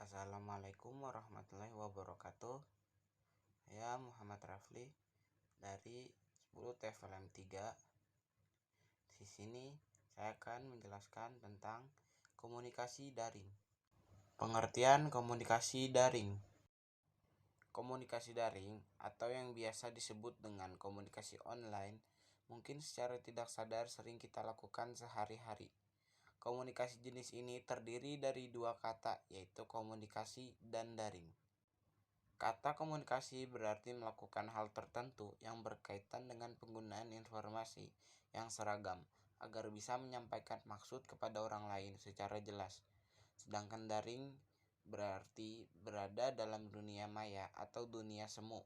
Assalamualaikum warahmatullahi wabarakatuh. Saya Muhammad Rafli dari 10 TFLM 3. Di sini saya akan menjelaskan tentang komunikasi daring. Pengertian komunikasi daring. Komunikasi daring atau yang biasa disebut dengan komunikasi online mungkin secara tidak sadar sering kita lakukan sehari-hari. Komunikasi jenis ini terdiri dari dua kata, yaitu komunikasi dan daring. Kata komunikasi berarti melakukan hal tertentu yang berkaitan dengan penggunaan informasi yang seragam agar bisa menyampaikan maksud kepada orang lain secara jelas. Sedangkan daring berarti berada dalam dunia maya atau dunia semu,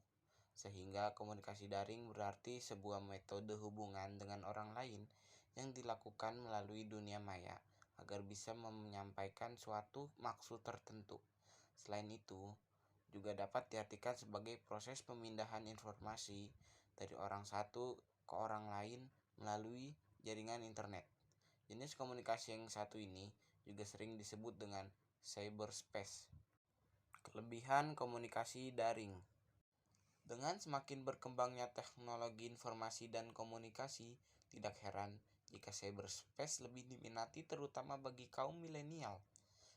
sehingga komunikasi daring berarti sebuah metode hubungan dengan orang lain yang dilakukan melalui dunia maya agar bisa menyampaikan suatu maksud tertentu. Selain itu, juga dapat diartikan sebagai proses pemindahan informasi dari orang satu ke orang lain melalui jaringan internet. Jenis komunikasi yang satu ini juga sering disebut dengan cyberspace. Kelebihan komunikasi daring. Dengan semakin berkembangnya teknologi informasi dan komunikasi, tidak heran jika cyberspace lebih diminati terutama bagi kaum milenial.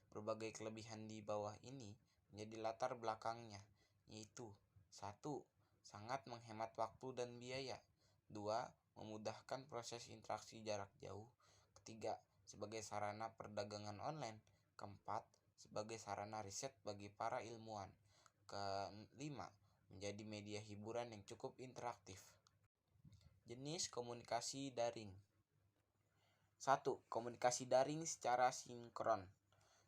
Berbagai kelebihan di bawah ini menjadi latar belakangnya, yaitu 1. Sangat menghemat waktu dan biaya. 2. Memudahkan proses interaksi jarak jauh. 3. Sebagai sarana perdagangan online. 4. Sebagai sarana riset bagi para ilmuwan. 5. Menjadi media hiburan yang cukup interaktif. Jenis komunikasi daring. 1. Komunikasi daring secara sinkron.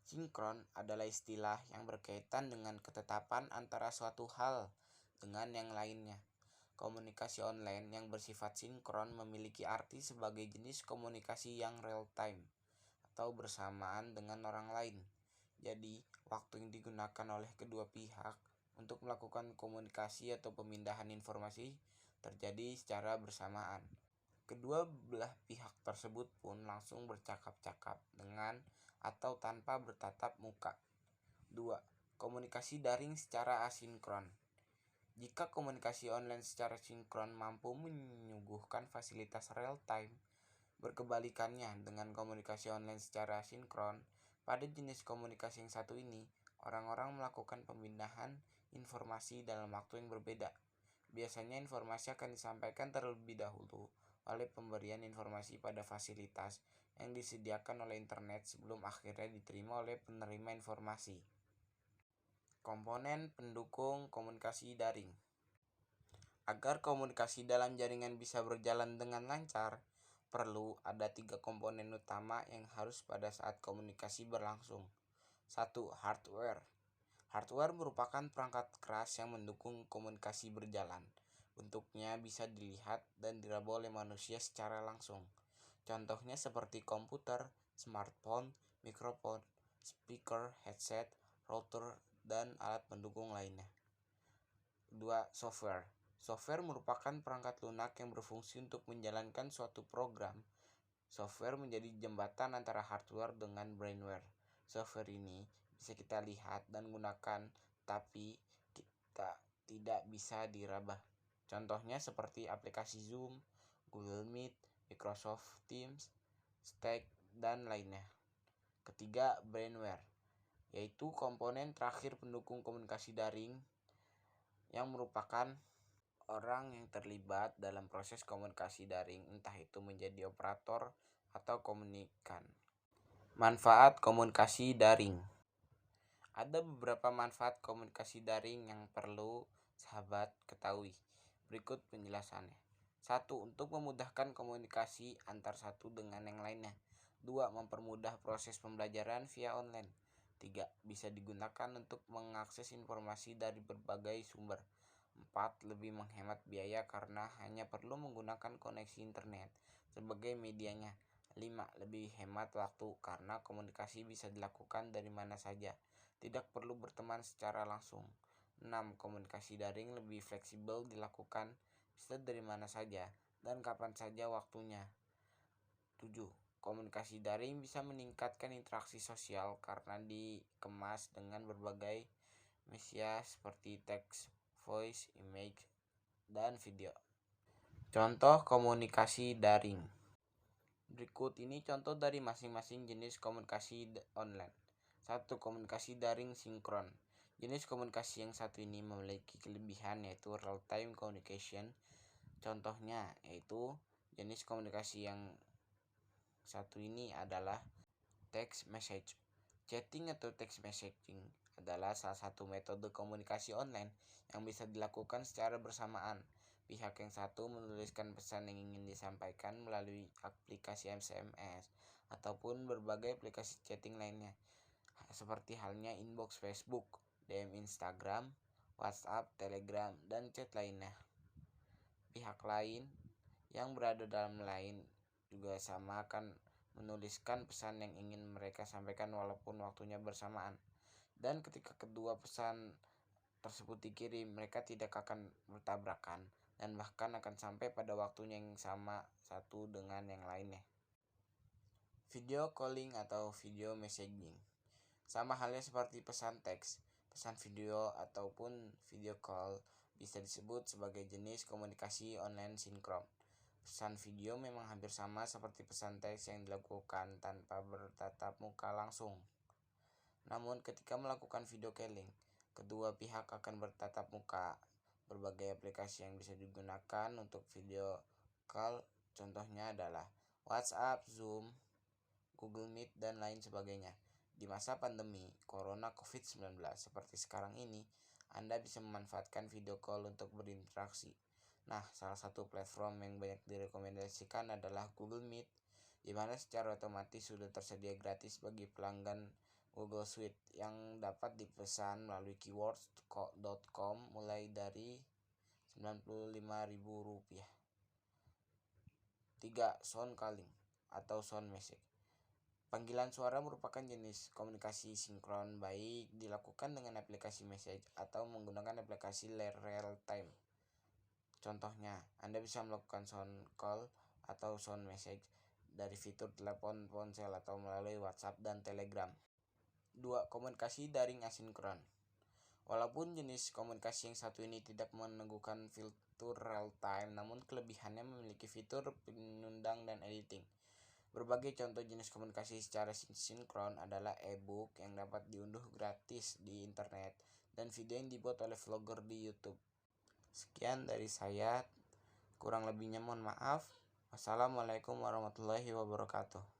Sinkron adalah istilah yang berkaitan dengan ketetapan antara suatu hal dengan yang lainnya. Komunikasi online yang bersifat sinkron memiliki arti sebagai jenis komunikasi yang real time atau bersamaan dengan orang lain. Jadi, waktu yang digunakan oleh kedua pihak untuk melakukan komunikasi atau pemindahan informasi terjadi secara bersamaan. Kedua belah pihak tersebut pun langsung bercakap-cakap dengan atau tanpa bertatap muka. 2. Komunikasi daring secara asinkron. Jika komunikasi online secara sinkron mampu menyuguhkan fasilitas real time, berkebalikannya dengan komunikasi online secara sinkron, pada jenis komunikasi yang satu ini, orang-orang melakukan pemindahan informasi dalam waktu yang berbeda. Biasanya informasi akan disampaikan terlebih dahulu oleh pemberian informasi pada fasilitas yang disediakan oleh internet sebelum akhirnya diterima oleh penerima informasi. Komponen pendukung komunikasi daring. Agar komunikasi dalam jaringan bisa berjalan dengan lancar, perlu ada 3 komponen utama yang harus pada saat komunikasi berlangsung. 1. Hardware. Hardware merupakan perangkat keras yang mendukung komunikasi berjalan. Bentuknya bisa dilihat dan diraba oleh manusia secara langsung. Contohnya seperti komputer, smartphone, mikrofon, speaker, headset, router, dan alat pendukung lainnya. 2. Software. Software merupakan perangkat lunak yang berfungsi untuk menjalankan suatu program. Software menjadi jembatan antara hardware dengan brainware. Software ini bisa kita lihat dan gunakan, tapi kita tidak bisa diraba. Contohnya seperti aplikasi Zoom, Google Meet, Microsoft Teams, Slack, dan lainnya. Ketiga, brainware, yaitu komponen terakhir pendukung komunikasi daring yang merupakan orang yang terlibat dalam proses komunikasi daring, entah itu menjadi operator atau komunikan. Manfaat komunikasi daring. Ada beberapa manfaat komunikasi daring yang perlu sahabat ketahui. Berikut penjelasannya. 1. Untuk memudahkan komunikasi antar satu dengan yang lainnya. 2. Mempermudah proses pembelajaran via online. 3. Bisa digunakan untuk mengakses informasi dari berbagai sumber. 4. Lebih menghemat biaya karena hanya perlu menggunakan koneksi internet sebagai medianya. 5. Lebih hemat waktu karena komunikasi bisa dilakukan dari mana saja, tidak perlu berteman secara langsung. 6. Komunikasi daring lebih fleksibel dilakukan bisa dari mana saja dan kapan saja waktunya. 7. komunikasi daring bisa meningkatkan interaksi sosial karena dikemas dengan berbagai media seperti teks, voice, image, dan video. Contoh komunikasi daring. Berikut ini contoh dari masing-masing jenis komunikasi online. 1. Komunikasi daring sinkron. Jenis komunikasi yang satu ini memiliki kelebihan yaitu real-time communication. Contohnya yaitu jenis komunikasi yang satu ini adalah text message. Chatting atau text messaging adalah salah satu metode komunikasi online yang bisa dilakukan secara bersamaan. Pihak yang satu menuliskan pesan yang ingin disampaikan melalui aplikasi SMS ataupun berbagai aplikasi chatting lainnya, seperti halnya inbox Facebook, DM Instagram, WhatsApp, Telegram, dan chat lainnya. Pihak lain yang berada dalam lain juga sama akan menuliskan pesan yang ingin mereka sampaikan walaupun waktunya bersamaan. Dan ketika kedua pesan tersebut dikirim, mereka tidak akan bertabrakan dan bahkan akan sampai pada waktunya yang sama satu dengan yang lainnya. Video calling atau video messaging. Sama halnya seperti pesan teks, pesan video ataupun video call bisa disebut sebagai jenis komunikasi online sinkron. Pesan video memang hampir sama seperti pesan teks yang dilakukan tanpa bertatap muka langsung. Namun ketika melakukan video calling, kedua pihak akan bertatap muka. Berbagai aplikasi yang bisa digunakan untuk video call contohnya adalah WhatsApp, Zoom, Google Meet, dan lain sebagainya. Di masa pandemi Corona COVID-19 seperti sekarang ini, Anda bisa memanfaatkan video call untuk berinteraksi. Nah, salah satu platform yang banyak direkomendasikan adalah Google Meet, di mana secara otomatis sudah tersedia gratis bagi pelanggan Google Suite yang dapat dipesan melalui keywords.com mulai dari Rp95.000. 3. Sound calling atau sound message. Panggilan suara merupakan jenis komunikasi sinkron baik dilakukan dengan aplikasi message atau menggunakan aplikasi real time. Contohnya, Anda bisa melakukan sound call atau sound message dari fitur telepon ponsel atau melalui WhatsApp dan Telegram. 2. Komunikasi daring asinkron. Walaupun jenis komunikasi yang satu ini tidak meneguhkan fitur real time, namun kelebihannya memiliki fitur penundang dan editing. Berbagai contoh jenis komunikasi secara sinkron adalah e-book yang dapat diunduh gratis di internet dan video yang dibuat oleh vlogger di YouTube. Sekian dari saya, kurang lebihnya mohon maaf. Wassalamualaikum warahmatullahi wabarakatuh.